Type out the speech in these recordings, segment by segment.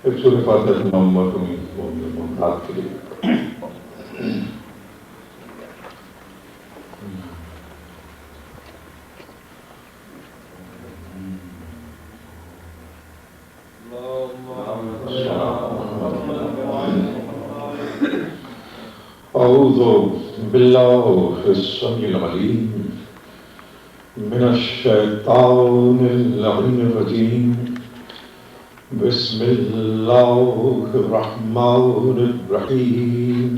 ایک سورہ فاتحہ تمام محمد کے لیے اعوذ باللہ السمیع العلیم من الشیطان اللعین الرجیم بسم اللہ الرحمن الرحیم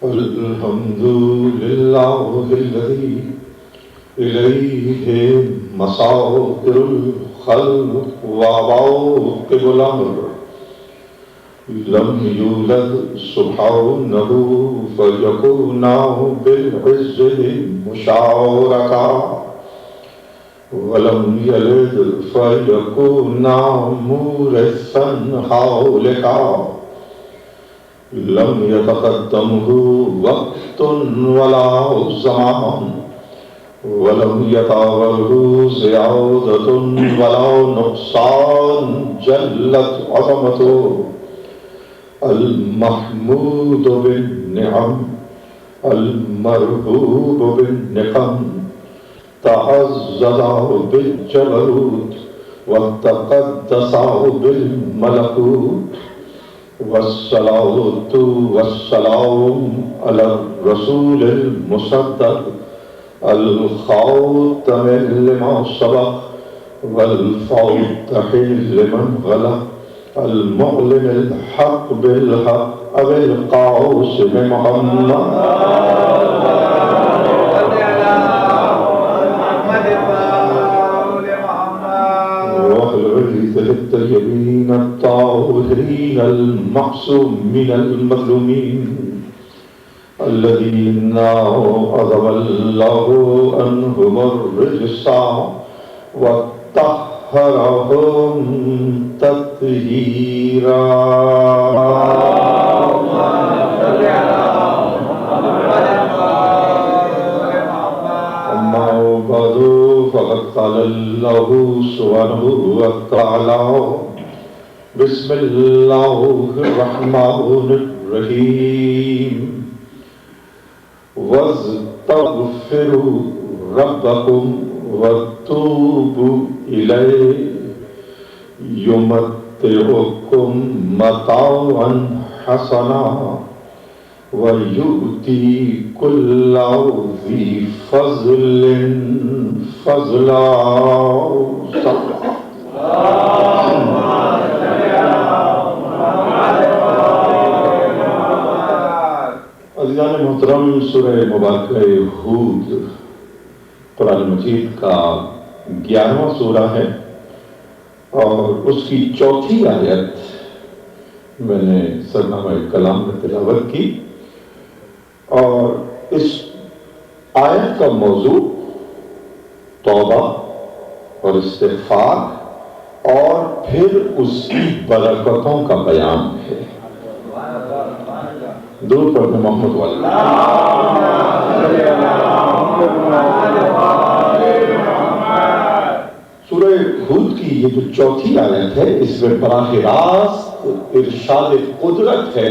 الحمد للہ الذی الیہ مصائر الخلق وعواقب الامر لم یولد سبحانہ فیکون بالعز مشارکا ولم یلد فیکون مورثا حولکا لم یتقدمہ وقت ولا زمان ولم یتاولہ زیادۃ ولا نقصان جلت عظمتہ المحمود بالنعم المرحوب بالنقم تعزز بالجبروت وتقدس بالملكوت والصلاة والسلام على الرسول المصدق الخاتم لما سبق والفاتح لمن غلق المعلن الحق بالحق أبي القاسم محمد وأهل بيته الطيبين الطاهرين المعصومين المظلومين الذين عذب الله عنهم الرجس طهرهم تطهيرا أما بعد فقد قال الله سبحانه وتعالى بسم الله الرحمن الرحيم واستغفروا ربكم وتوبوا إليه يمتعكم متاعا حسنا ويؤتي كل ذي فضل فضلا. عزیزان محترم، سورہ مبارکہ ہود قرآن مجید کا 11واں سورہ ہے اور اس کی 4تھی آیت میں نے سرنامہ کلام میں تلاوت کی، اور اس آیت کا موضوع توبہ اور استغفار اور پھر اس کی برکتوں کا بیان ہے. درود پڑھیں محمد والا. سورہ ہود کی یہ جو 4تھی آیت ہے، اس میں براہ راست ارشاد قدرت ہے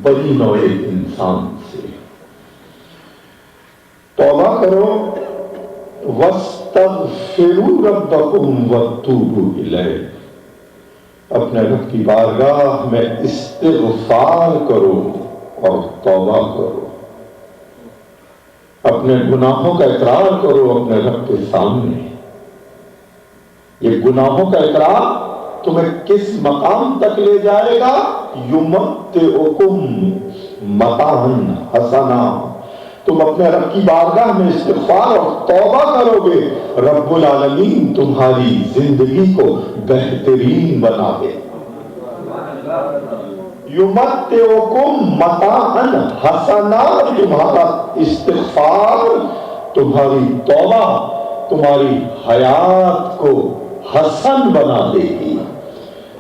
بنی نوع انسان سے. توبہ کرو، وَاسْتَغْفِرُوا رَبَّكُمْ وَتُوبُوا إِلَيْهِ، اپنے رب کی بارگاہ میں استغفار کرو اور توبہ کرو، اپنے گناہوں کا اقرار کرو اپنے رب کے سامنے. یہ گناہوں کا اقرار تمہیں کس مقام تک لے جائے گا؟ یمتعکم متاعا حسنا، تم اپنے رب کی بارگاہ میں استغفار اور توبہ کرو گے، رب العالمین تمہاری زندگی کو بہترین بنا دے. یمتعکم متاعا حسنا، تمہارا استغفار، تمہاری توبہ تمہاری حیات کو حسن بنا دے گی،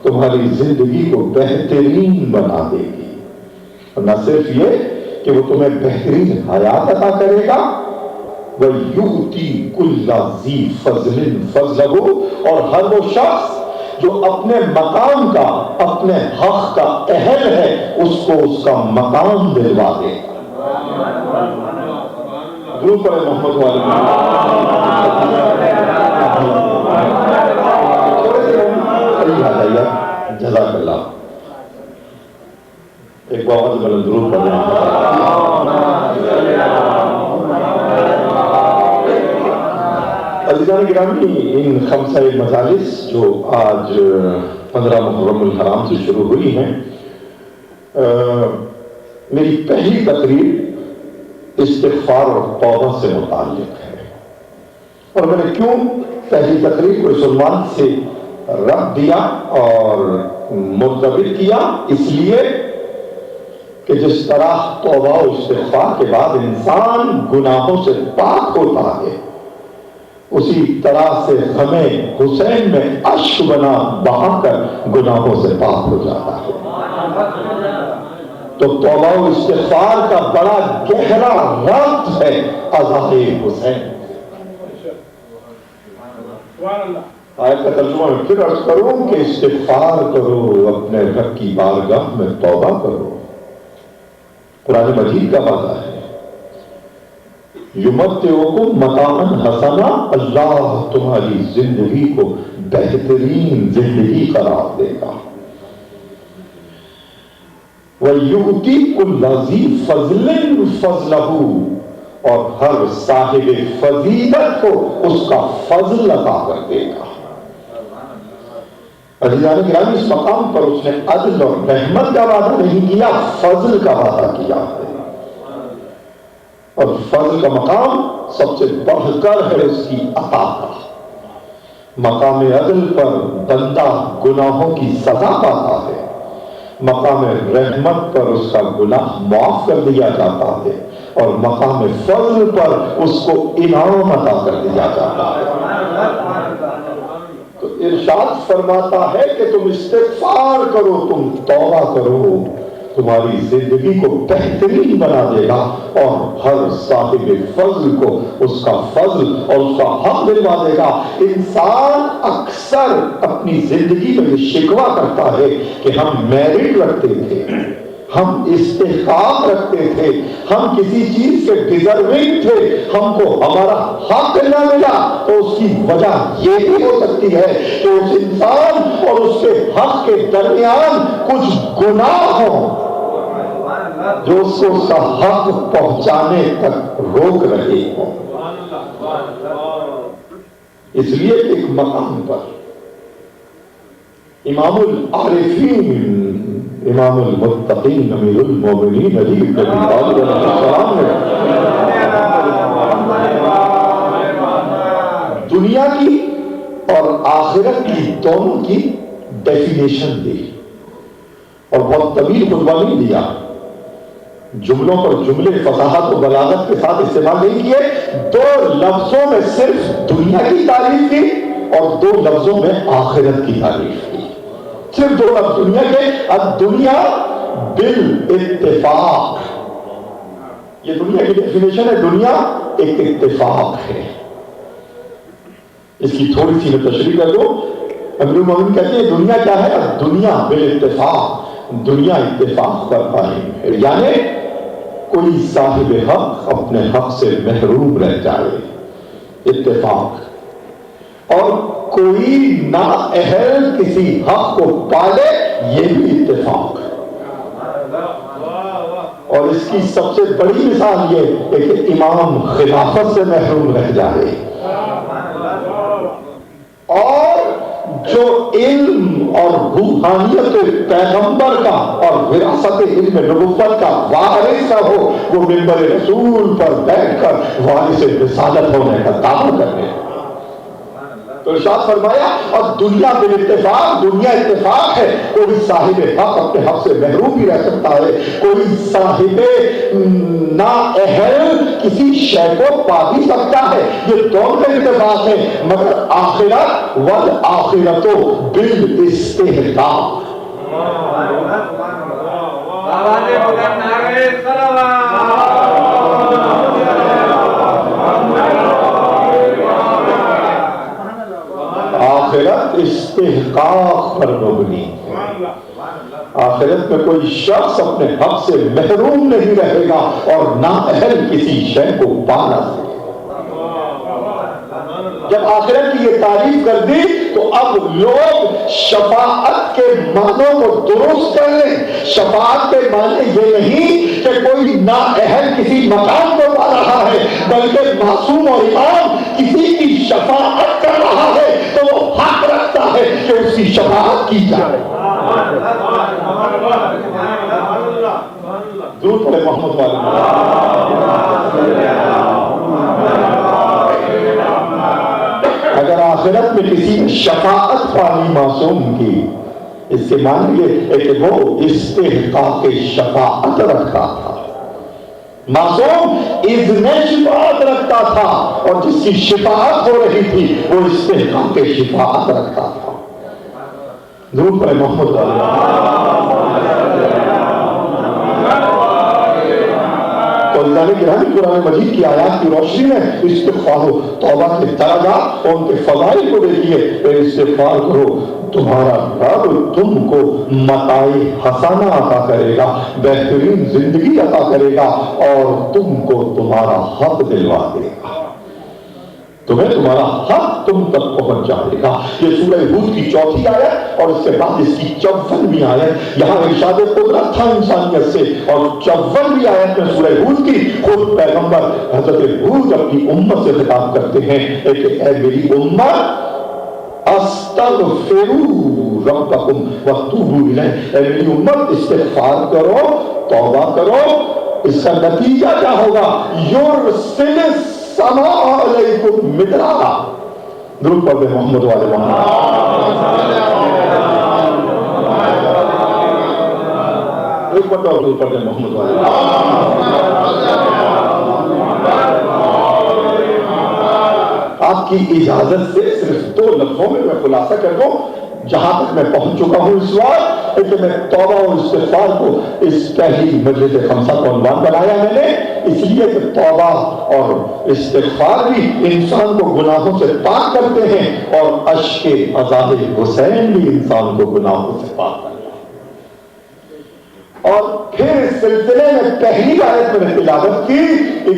تمہاری زندگی کو بہترین بنا دے گی. اور نہ صرف یہ کہ وہ تمہیں بہترین حیات عطا کرے گا وَيُؤْتِي كُلَّ ذِي فَضْلٍ فَضْلَهُ، اور ہر وہ شخص جو اپنے مقام کا، اپنے حق کا اہل ہے، اس کو اس کا مقام دلوا دے۔ درود پڑھیں محمد والے۔ تھوڑے سے قریب آ جائیے، جزاک اللہ۔ ایک بہت بلند درود پڑھیں۔ عزیزان گرامی، ان خمسہ مجالس جو آج 15 محرم الحرام سے شروع ہوئی ہیں، میری پہلی تقریر استغفار اور توبہ سے متعلق ہے۔ اور میں نے کیوں پہلی تقریر کو اس عنوان سے رکھ دیا اور مرتبط کیا؟ اس لیے کہ جس طرح توبہ و استغفار کے بعد انسان گناہوں سے پاک ہوتا ہے، اسی طرح سے غم حسین میں اشک بنا بہا کر گناہوں سے پاک ہو جاتا ہے۔ تو توبہ و استغفار کا بڑا گہرا ربط ہے عزاء حسین۔ آیت کا ترجمہ میں پھر عرض کروں کہ استغفار کرو، اپنے رب کی بارگاہ میں توبہ کرو۔ قرآن مجید کا وعدہ ہے، یمتعکم متاعا حسنا، اللہ تمہاری زندگی کو بہترین زندگی قرار دے گا۔ وَيُؤْتِي كُلَّ ذِي فَضْلٍ فَضْلَهُ، اور ہر صاحب فضیلت کو اس کا فضل عطا کر دے گا۔ عزیزان گرامی، اس مقام پر اس نے عدل اور رحمت کا وعدہ نہیں کیا، فضل کا وعدہ کیا ہے۔ اور فضل کا مقام سب سے بڑھ کر ہے اس کی عطا کا۔ مقام عدل پر بندہ گناہوں کی سزا پاتا ہے، مقام رحمت پر اس کا گناہ معاف کر دیا جاتا ہے، اور مقام فضل پر اس کو انعام عطا کر دیا جاتا ہے۔ تو ارشاد فرماتا ہے کہ تم استغفار کرو، تم توبہ کرو، تمہاری زندگی کو بہترین بنا دے گا، اور ہر صاحب فضل کو اس کا فضل اور اس کا حق دلوا دے گا۔ انسان اکثر اپنی زندگی میں یہ شکوہ کرتا ہے کہ ہم میرٹ رکھتے تھے، ہم استحقاق رکھتے تھے، ہم کسی چیز سے ڈیزرونگ تھے، ہم کو ہمارا حق نہ ملا۔ تو اس کی وجہ یہ بھی ہو سکتی ہے کہ اس انسان اور اس کے حق کے درمیان کچھ گناہ ہوں جو اس کو اس کا حق پہنچانے تک روک رہے ہوں۔ اس لیے ایک مقام پر امام العارفین، امام المتقین، امیر المومنین علی بن ابی طالب علیہ السلام نے دنیا کی اور آخرت کی دونوں کی ڈیفینیشن دی، اور بہت طویل خطبہ نہیں دیا، جملوں پر جملے فصاحت و بلاغت کے ساتھ استعمال نہیں کیے، 2 لفظوں میں صرف دنیا کی تعریف کی اور 2 لفظوں میں آخرت کی تعریف کی۔ صرف 2 لفظ دنیا کے، الدنیا بالاتفاق، یہ دنیا کی ڈیفینیشن ہے، دنیا ایک اتفاق ہے۔ اس کی تھوڑی سی میں تشریح کر دو۔ امیر المومنین کہتے ہیں دنیا کیا ہے؟ دنیا بالاتفاق، دنیا اتفاق پر قائم ہے، یعنی کوئی صاحب حق اپنے حق سے محروم رہ جائے، اتفاق، اور کوئی نااہل کسی حق کو پالے، یہ بھی اتفاق۔ اور اس کی سب سے بڑی مثال یہ ہے کہ امام خلافت سے محروم رہ جائے، اور جو علم اور روحانیت پیغمبر کا اور وراثت علم نبوت کا وارث ہو، وہ منبر رسول پر بیٹھ کر وارث رسالت ہونے کا دعویٰ کرے۔ تو ارشاد فرمایا، اور دنیا بالاتفاق، دنیا اتفاق ہے، کوئی صاحب حق اپنے حق سے محروم بھی رہ سکتا ہے، کوئی صاحب نااہل کسی شے کو پا بھی سکتا ہے، یہ دونوں اتفاق ہے، مگر آخرت والآخرت بالاستحقاق۔ استحقاق پر مبنی ہے۔ آخرت میں کوئی شخص اپنے حق سے محروم نہیں رہے گا اور نااہل کسی شے کو پا نہ سکے۔ جب آخرت کی یہ تعریف کر دی تو اب لوگ شفاعت کے معنوں کو درست کر لیں۔ شفاعت کے معنی یہ نہیں کہ کوئی نااہل کسی مقام کو پا رہا ہے، بلکہ معصوم اور امام کسی کی شفاعت کر رہا ہے تو وہ حق رکھتا ہے کہ اس کی شفاعت کی جائے۔ درود پڑھے محمد والے۔ اگر آخرت میں کسی نے شفاعت پانی معصوم کی، اس سے مان لیے کہ وہ استحقاق شفاعت رکھتا تھا۔ معصوم اذن شفاعت رکھتا تھا اور جس کی شفاعت ہو رہی تھی وہ استحقاق شفاعت رکھتا تھا۔ درود پڑھے محمد تو اللہ نے قرآن مجید کی آیات کی روشنی میں استغفار و توبہ کے درجات اور ان کے فضائل کو دیکھیے۔ استغفار کرو، تمہارا رب تم کو متاع حسنہ عطا کرے گا، بہترین زندگی عطا کرے گا اور تم کو تمہارا حق دلوا دے گا، تمہیں تمہارا حق تم تک پہنچا دے گا۔ یہ سورہ ہود کی 4 آیت اور اس کے بعد اس کی 54 آیت۔ یہاں ارشاد قدرت تھا انسانیت سے، اور 54 آیت میں سورہ ہود کی خود پیغمبر حضرت ہود اپنی امت سے خطاب کرتے ہیں کہ اے میری امت استغفروا ربکم وتوبوا الیہ، اے میری امت استغفار کرو، توبہ کرو۔ اس کا نتیجہ کیا ہوگا؟ یرسل السماء علیکم مدرارا۔ درود پڑھتے محمد والے محمد۔ ایک بار اور درود پڑھتے محمد والے۔ آپ کی اجازت سے صرف 2 لفظوں میں خلاصہ کر دوں، جہاں تک میں پہنچ چکا ہوں اس وقت، کہ میں توبہ اور استغفار کو اس پہلی مجلس خمسہ کو عنوان بنایا میں نے اس لیے کہ توبہ اور استغفار بھی انسان کو گناہوں سے پاک کرتے ہیں اور اشک عذاب حسین بھی انسان کو گناہوں سے پاک کرتے ہیں۔ اور پھر اس سلسلے میں پہلی آیت میں نے تلاوت کی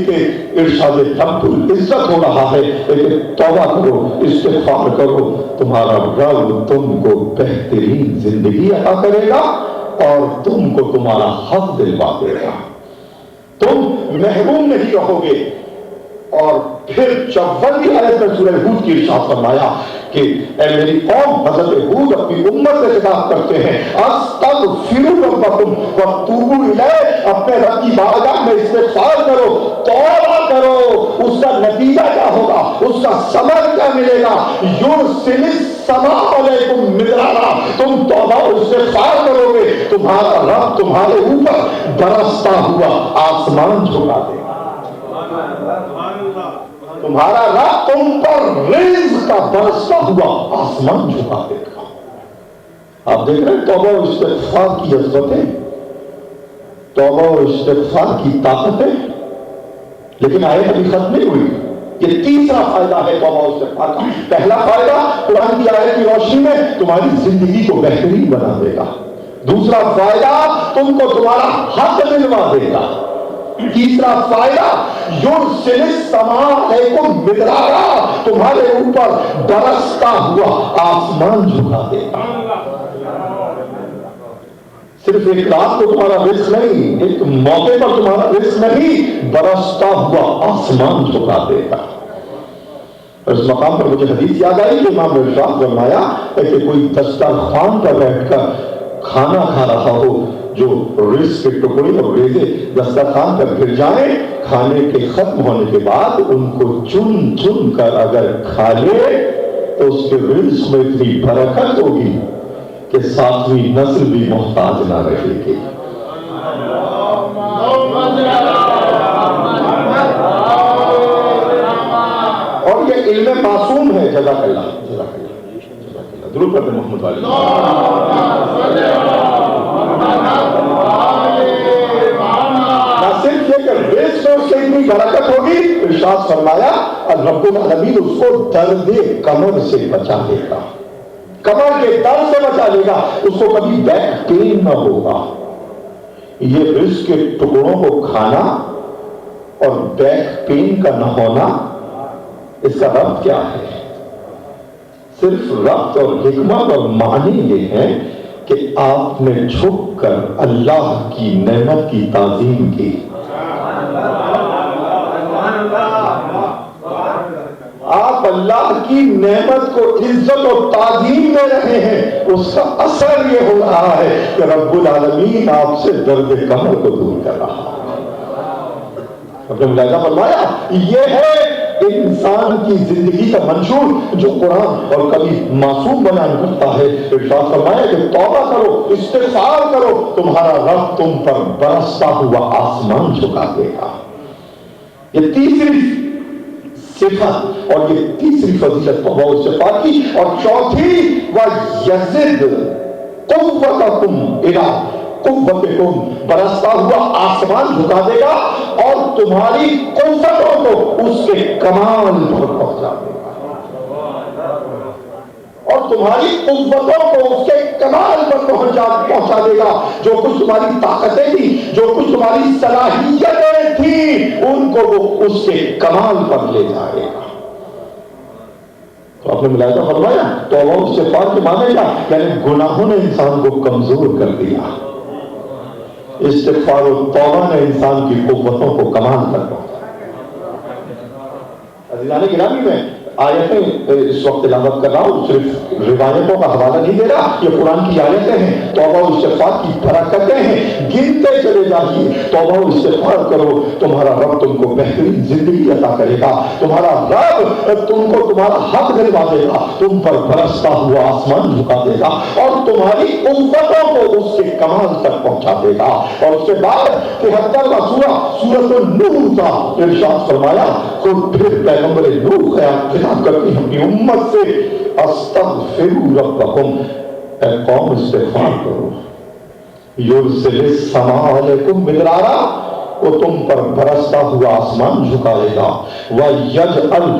کہ ارشاد رب العزت ہو رہا ہے کہ توبہ کرو، استغفار کرو، تمہارا رب تم کو بہترین زندگی عطا کرے گا اور تم کو تمہارا حق دلوا دے گا، تم محروم نہیں رہو گے۔ اور پھر 54 آیت میں سورہ ہود کی ارشاد فرمایا کہ اے میری قوم، حضرت ہود اپنی امت سے خطاب کرتے ہیں، استغفروا ربکم وتوبوا الیہ، اپنے رب کی بارگاہ میں استغفار کرو، توبہ کرو۔ اس کا نتیجہ کیا ہوگا؟ اس کا ثمر کیا ملے گا؟ یرسل السماء علیکم مدرارا، تم توبہ اور استغفار کرو گے، تمہارا رب تمہارے اوپر برستا ہوا آسمان جھکا دے گا، تمہارا رب تم پر رزق کا برستا ہوا آسمان جھکا دے گا۔ آپ دیکھ رہے ہیں توبہ و استغفار کی عظمتیں، توبہ و استغفار کی طاقتیں، لیکن آیت ابھی ختم نہیں ہوئی۔ یہ تیسرا فائدہ ہے توبہ و استغفار کا۔ پہلا فائدہ قرآن کی آیت کی روشنی میں تمہاری زندگی کو بہترین بنا دے گا، دوسرا فائدہ تم کو تمہارا حق دلوا دے گا، تیسرا فائدہ یرسل السماء علیکم مدرارا، تمہارے اوپر برستا ہوا آسمان جھکا دے گا۔ صرف ایک رات کو تمہارا رزق نہیں، ایک موقع پر تمہارا رزق نہیں، برستا ہوا آسمان جھکا دے گا۔ اس مقام پر مجھے حدیث یاد آئی کہ امام نے ارشاد فرمایا کہ کوئی دسترخوان پر بیٹھ کر کھانا کھا رہا ہو، جو رزق کے ٹکڑے اور ریزے دسترخوان پر گر جائیں، کھانے کے ختم ہونے کے بعد ان کو چن چن کر اگر کھا لے تو اس کے رزق میں اتنی برکت ہوگی کہ 7ویں نسل بھی محتاج نہ رہے گی۔ اور یہ علم معصوم ہے۔ جزاک اللہ، جزاک اللہ، درود پڑھتے محمد والے۔ نہ صرف یہ کہ رزق میں اس سے اتنی برکت ہوگی، ارشاد فرمایا رب العالمین اس کو درد کمر سے بچا دے گا۔ کمر کے درد سے بچا لے گا، اس کو کبھی بیک پین نہ ہوگا۔ یہ رزق کے ٹکڑوں کو کھانا اور بیک پین کا نہ ہونا، اس کا ربط کیا ہے؟ صرف ربط اور حکمت اور معنی یہ ہے کہ آپ نے جھک کر اللہ کی نعمت کی تعظیم کی۔ آپ اللہ کی نعمت کو عزت و تعظیم دے رہے ہیں، اس کا اثر یہ ہو رہا ہے کہ رب العالمین آپ سے درد کمر کو دور کر رہا ہے۔ اپنے ملاحظہ فرمایا یہ ہے انسان کی زندگی کا منشور جو قرآن اور کبھی معصوم بیان کرتا ہے۔ ارشاد فرمایا کہ توبہ کرو، استغفار کرو، تمہارا رب تم پر برستا ہوا آسمان جھکا دے گا۔ یہ تیسری صفت اور یہ تیسری فضیلت توبہ و استغفار کی، اور چوتھی وَيَزِدْ قُوَّتَكُمْ إِلَىٰ قُوَّتِكُمْ، برستا ہوا آسمان جھکا دے گا اور تمہاری قوتوں کو اس کے کمال پر پہنچا دے گا، اور تمہاری قوتوں کو اس کے کمال پر پہنچا دے گا۔ جو کچھ تمہاری طاقتیں تھیں، جو کچھ تمہاری صلاحیتیں تھیں، ان کو وہ اس کے کمال پر لے جائے گا۔ تو آپ نے ملاحظہ فرمایا توبہ و استغفار کے معنی کیا؟ یعنی گناہوں نے انسان کو کمزور کر دیا، استغفار و توبہ نے انسان کی قوتوں کو کمال تک پہنچایا۔ عزیزان گرامی، میں آیتیں اس وقت تلاوت کر رہا ہوں، صرف روایتوں کا حوالہ نہیں دے رہا، یہ قرآن کی آیتیں ہیں، توبہ و استغفار کی برکتیں ہیں، گنتے چلے جائیے۔ توبہ و استغفار کرو، تمہارا رب تم کو بہترین زندگی عطا کرے گا، تمہارا رب تم کو تمہارا حق دلوا دے گا، تم پر برستا ہوا آسمان جھکا دے گا اور تمہاری قوتوں کو اس کے کمال تک پہنچا دے گا۔ اور اس کے بعد 73واں سورہ سورۃ النور کا ارشاد فرمایا، پھر پیغمبر نوح خطاب کرتی اپنی امت سے، استغفروا ربکم، اے قوم استغفار کرو، یرسل السماء علیکم مدرارا، وہ تم پر برستا ہوا آسمان جھکائے گا، وَيَزِدْكُمْ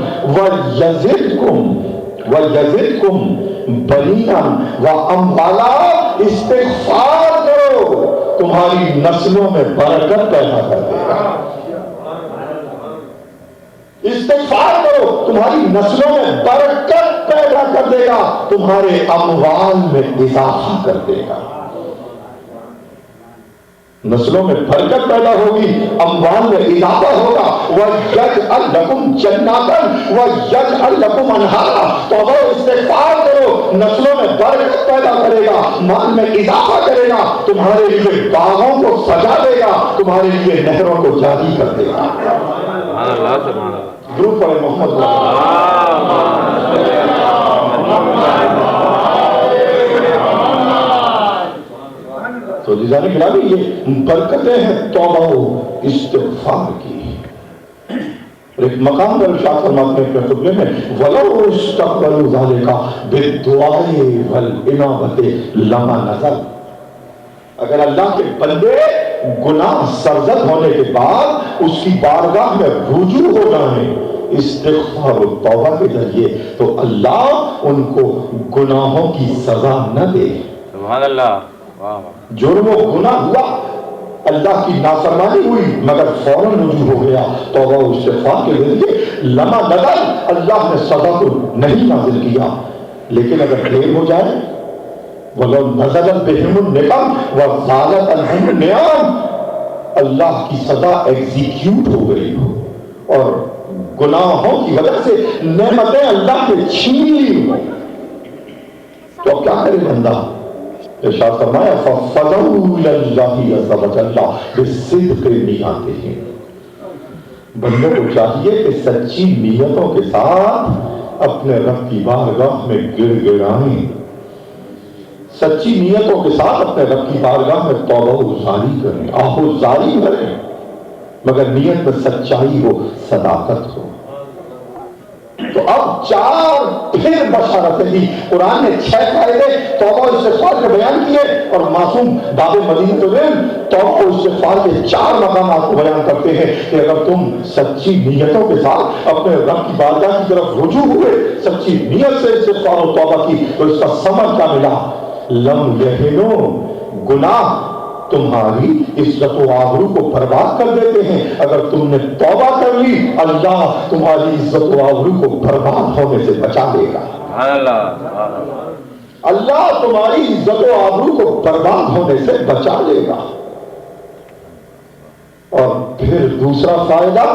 بَنِينًا وَأَمْوَالًا، استغفار کرو، تمہاری نسلوں میں برکت پیدا کر دے گا۔ استغفار کرو، تمہاری نسلوں میں برکت پیدا کر دے گا، تمہارے اموال میں اضافہ کر دے گا۔ نسلوں میں برکت پیدا ہوگی، اموال میں اضافہ ہوگا۔ وَيَجْعَلْ لَكُمْ جَنَّاتًا وَيَجْعَلْ لَكُمْ أَنْهَارًا، توبہ استغفار کرو، نسلوں میں برکت پیدا کرے گا، مال میں اضافہ کرے گا، تمہارے لیے باغوں کو سجا دے گا، تمہارے لیے نہروں کو جاری کر دے گا۔ درود پڑھے محمد تو جزانے گرامی، یہ برکتیں ہیں توبہ و استغفار کی۔ ایک مقام پر ارشاد فرماتے ہیں اپنے خطبے میں، وَلَوْ اسْتَقْبَلُوا ذَلِكَ بِالدُّعَاءِ وَالْإِنَابَةِ لَمَا نَزَلَ، اگر اللہ کے بندے گناہ سرزد ہونے کے بعد اس کی بارگاہ میں رجوع ہو جائیں استغفار و توبہ کے ذریعے، تو اللہ ان کو گناہوں کی سزا نہ دے۔ سبحان اللہ، جرم و گناہ ہوا، اللہ کی نافرمانی ہوئی، مگر فوراً رجوع ہو گیا توبہ و استغفار کے ذریعے، لما نزل، اللہ نے سزا کو نہیں نازل کیا۔ لیکن اگر دیر ہو جائے، وَلَوْ نَزَلَتْ بِهِمُ النِّقَمُ وَزَالَتْ عَنْهُمُ النِّعَمُ، اللہ کی سزا ایگزیکیوٹ ہو گئی ہو اور گناہوں کی وجہ سے نعمتیں اللہ نے چھین لی ہو، تو اب کیا کرے بندہ؟ ارشاد فرمایا فَفَضَوْا إِلَى اللَّهِ عَزَّ وَجَلَّ بِالصِّدْقِ نِيَّاتِهِمْ، بندوں کو چاہیے کہ سچی نیتوں کے ساتھ اپنے رب کی بارگاہ میں گر گڑائیں، سچی نیتوں کے ساتھ اپنے رب کی بارگاہ میں توبہ و زاری کریں، آہ و زاری کریں، مگر نیت میں سچائی ہو، صداقت ہو۔ تو اب 4 پھر بشارتیں دی. قرآن نے 6 فائدے توبہ و استغفار کے بیان کیے اور معصوم باب مدینہ العلم توبہ و استغفار کے 4 مقامات کو بیان کرتے ہیں کہ اگر تم سچی نیتوں کے ساتھ اپنے رب کی بارگاہ کی طرف رجوع ہوئے, سچی نیت سے استغفار و توبہ کی, تو اس کا ثمر کیا ملا؟ لم یہنو, گناہ تمہاری عزت و آبرو کو برباد کر دیتے ہیں. اگر تم نے توبہ کر لی, اللہ تمہاری عزت و آبرو کو برباد ہونے سے بچا لے گا. اللہ تمہاری عزت و آبرو کو برباد ہونے سے بچا لے گا. اور پھر دوسرا فائدہ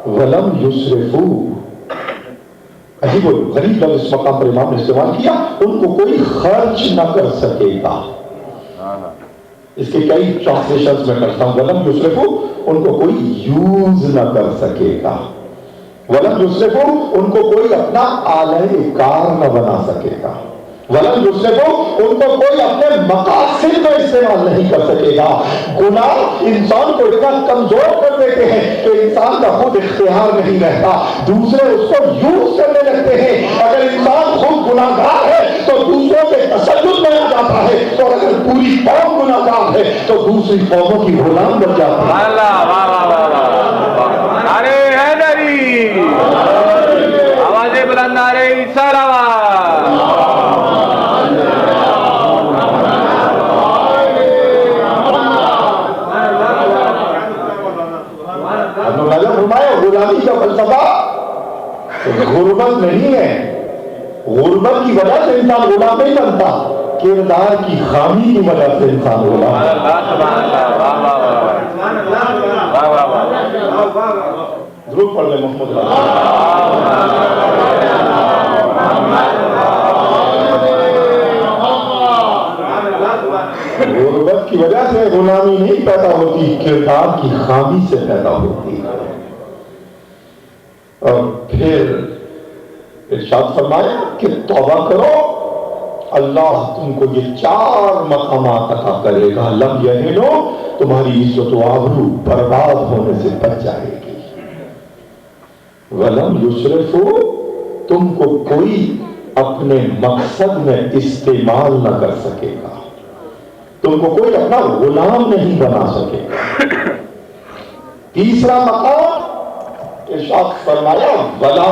ولم یسرفو. عجیب و غریب لفظ اس مقام پر امام نے استعمال کیا, ان کو کوئی خرچ نہ کر سکے گا. اس کے کئی ٹرانسلیشنز میں کرتا ہوں. ولم یسرفو, ان کو کوئی یوز نہ کر سکے گا. ولم یسرفو, ان کو کوئی اپنا آلہ کار نہ بنا سکے گا. ولم یسرفو, ان کو کوئی اپنے مقاصد میں استعمال نہیں کر سکے گا. گناہ انسان کو اتنا کمزور کر دیتے ہیں کہ انسان کا خود اختیار نہیں رہتا, دوسرے اس کو یوز کرنے لگتے ہیں. اگر انسان خود گناہگار ہے تو دوسروں کے تسلط میں آ جاتا ہے, اور اگر پوری قوم گناہگار ہے تو دوسری قوموں کی غلام بن جاتا ہے. ارے حیدری, آوازیں بلند آ رہی, سارا غلامی کا فلسفہ غربت نہیں ہے. غربت کی وجہ سے انسان غلام نہیں بنتا, کردار کی خامی کی وجہ سے انسان غلام. ضرور پڑھ لیں محمد. غربت کی وجہ سے غلامی نہیں پیدا ہوتی, کردار کی خامی سے پیدا ہوتی ہے. اور پھر ارشاد فرمایا کہ توبہ کرو, اللہ تم کو یہ 4 مقامات عطا کرے گا. لم یہنو, تمہاری عزت و آبرو برباد ہونے سے بچ جائے گی. ولم یسرفو, تم کو کوئی اپنے مقصد میں استعمال نہ کر سکے گا, تم کو کوئی اپنا غلام نہیں بنا سکے گا. تیسرا مقام ارشاد فرمایا ولا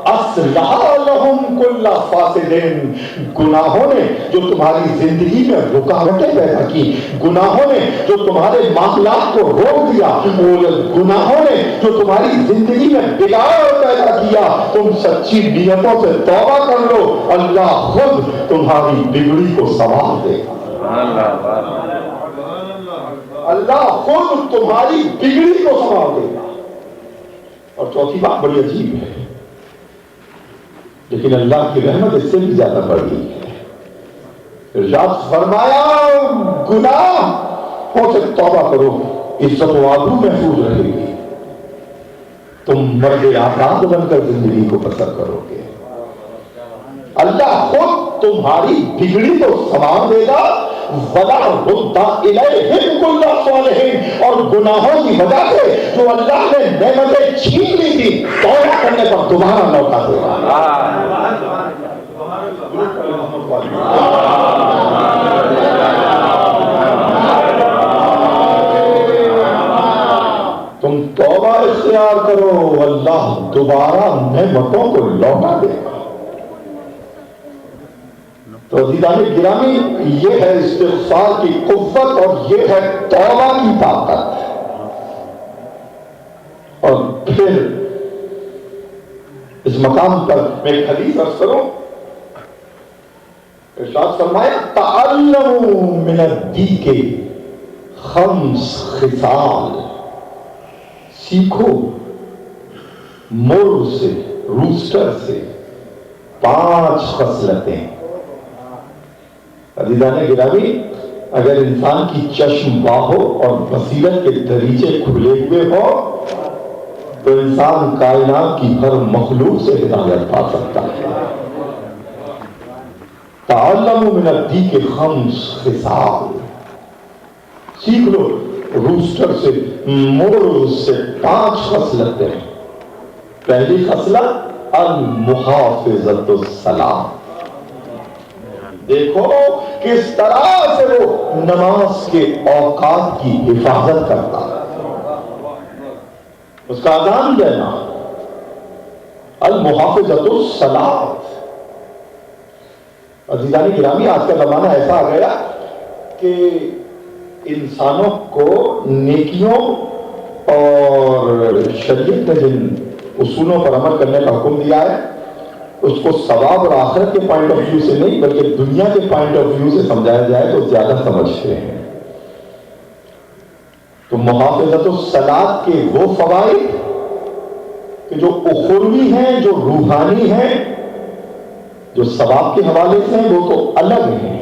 اصلح لهم كل فاسدین, گناہوں نے جو تمہاری زندگی میں رکاوٹیں پیدا کی, گناہوں نے جو تمہارے معاملات کو روک دیا, گناہوں نے جو تمہاری زندگی میں بگاڑ پیدا کیا, تم سچی نیتوں سے توبہ کر لو, اللہ خود تمہاری بگڑی کو سنوار دے گا. اللہ خود تمہاری بگڑی کو سنوار دے گا. اور چوتھی بات بڑی عجیب ہے, لیکن اللہ کی رحمت اس سے بھی زیادہ بڑی ہے. ارشاد فرمایا گناہ سے توبہ کرو, عزت و آبرو محفوظ رہے گی, تم مرد آزاد بن کر زندگی کو بسر کرو گے. اللہ خود تمہاری بگڑی کو سنوار دے گا. وَلَا رُدَّ إِلَيْهِمْ كُلَّ صَالِحٍ, اور گناہوں کی وجہ سے جو اللہ نے نعمتیں چھین لی تھی, توبہ کرنے پر دوبارہ لوٹا دے گا. تم توبہ اختیار کرو, اللہ دوبارہ نعمتوں کو لوٹا دے گا. تو عزیزان گرامی, یہ ہے استغفار کی قوت اور یہ ہے توبہ کی طاقت. اور پھر اس مقام پر میں ایک حدیث عرض کروں. ارشاد فرمایا تعلموا من الدیک 5 خصال, سیکھو مور سے, روسٹر سے 5 خصلتیں. عزیزان گرامی, اگر انسان کی چشم باہو اور بصیرت کے دریچے کھلے ہوئے ہو تو انسان کائنات کی ہر مخلوق سے ہدایت پا سکتا ہے. تعلموا من الدیک 5 خصال, سیکھ لو روسٹر سے, مور سے 5 خصلتیں. پہلی خصلت المحافظۃ الصلاۃ. دیکھو کس طرح سے وہ نماز کے اوقات کی حفاظت کرتا ہے. اس کا اذان دینا المحافظۃ الصلاۃ. عزیزان گرامی، آج کا زمانہ ایسا آ گیا کہ انسانوں کو نیکیوں اور شریعت نے جن اصولوں پر عمل کرنے کا حکم دیا ہے اس کو ثواب اور آخرت کے پوائنٹ آف ویو سے نہیں بلکہ دنیا کے پوائنٹ آف ویو سے سمجھایا جائے تو زیادہ سمجھتے ہیں. تو محافظۃ الصلاۃ کے وہ فوائد کہ جو اخروی ہیں، جو روحانی ہیں، جو ثواب کے حوالے سے ہیں وہ تو الگ ہیں،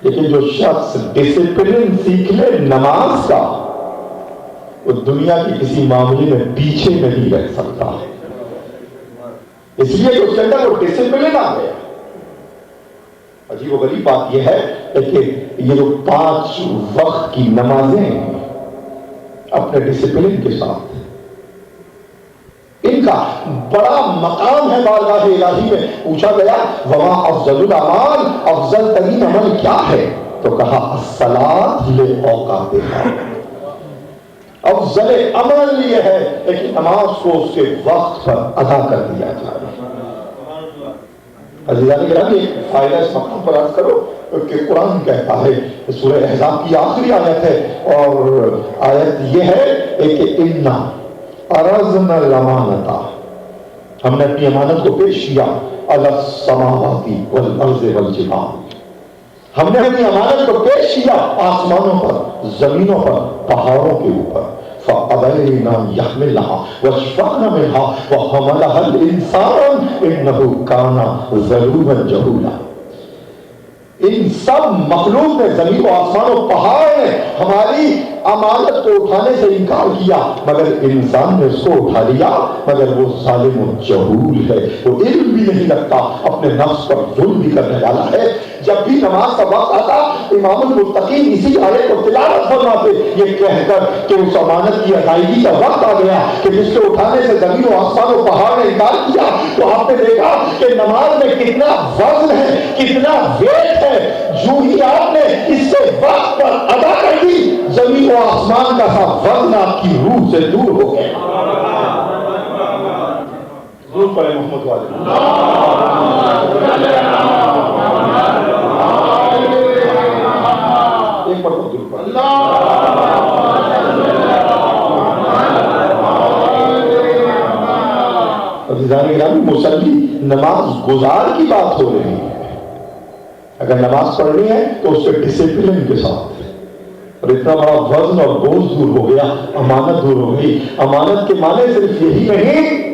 لیکن جو شخص ڈسپلن سیکھ لے نماز کا وہ دنیا کی کسی معاملے میں پیچھے نہیں رہ سکتا. اس لیے کہ اس کے اندر وہ ڈسپلن آ گیا. عجیب و غریب بات یہ ہے کہ یہ جو 5 وقت کی نمازیں ہیں اپنے ڈسپلن کے ساتھ ان کا بڑا مقام ہے بارگاہ الہی میں. پوچھا گیا وما افضل الاعمال، افضل ترین عمل کیا ہے؟ تو کہا الصلاۃ لأوقاتہا. افضل عمل یہ ہے کہ نماز کو اس کے وقت پر ادا کر دیا جائے. عزیزان گرامی، ایک فائدہ اس مقام پر عرض کرو کہ قرآن کہتا ہے، سورہ احزاب کی آخری آیت ہے اور آیت یہ ہے کہ اِنَّا عَرَضْنَا الْأَمَانَةَ، ہم نے اپنی امانت کو پیش کیا عَلَى السَّمَاوَاتِ وَالْأَرْضِ وَالْجِبَالِ، ہم نے اپنی امانت کو پیش کیا آسمانوں پر، زمینوں پر، پہاڑوں کے اوپر. فَأَبَيْنَ يَحْمِلْنَهَا وَأَشْفَقْنَ مِنْهَا وَحَمَلَهَا الْإِنسَانُ إِنَّهُ كَانَ ظَلُومًا جَهُولًا. ان سب مخلوق نے، زمین و آسمان و پہاڑ نے ہماری امانت کو اٹھانے سے انکار کیا، مگر انسان نے اس کو اٹھا لیا، مگر وہ ظالم و جہول ہے، وہ علم بھی نہیں رکھتا، اپنے نفس پر ظلم بھی کرنے والا ہے. جب بھی نماز کا وقت آتا امام المتقین اسی آیت کو تلاوت فرماتے یہ کہہ کر کہ اس امانت کی ادائیگی کا وقت آ گیا کہ جس کو اٹھانے سے زمین و آسمان و پہاڑ نے انکار کیا. تو آپ نے دیکھا کہ نماز میں کتنا وزن ہے، کتنا ویٹ ہے. جو ہی آپ نے اس سے وقت پر ادا کر دی زمین و آسمان کا سا وزن آپ کی روح سے دور ہو گیا. ضرور پڑھیں محمد والے. ایک مرتبہ ضرور پڑھیں. عزیزان گرامی، مصلی نماز گزار کی بات ہو رہی ہے. اگر نماز پڑھنی ہے تو اس سے ڈسپلن کے ساتھ. اور اتنا بڑا وزن اور بوجھ دور ہو گیا، امانت دور ہو گئی. امانت کے معنی صرف یہی نہیں